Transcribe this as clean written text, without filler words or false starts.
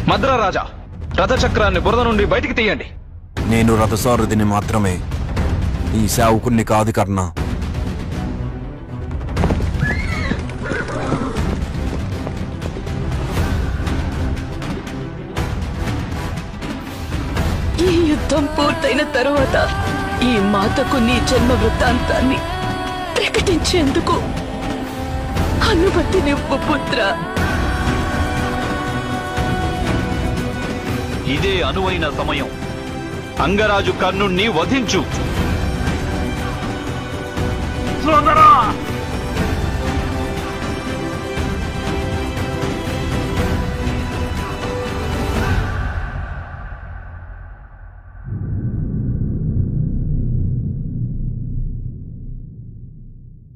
మద్రరాజా, రథచక్రాన్ని బురద నుండి బయటికి తీయండి. నేను రథసారథిని మాత్రమే, ఈ సేవకుణ్ణి కాదు కర్ణ. ఈ యుద్ధం పూర్తయిన తరువాత ఈ మాతకు నీ జన్మ వృత్తాంతాన్ని ప్రకటించేందుకు అనుమతినివ్వు పుత్ర. ఇదే అనువైన సమయం. అంగరాజు కర్ణుణ్ణి వధించు. సోదరా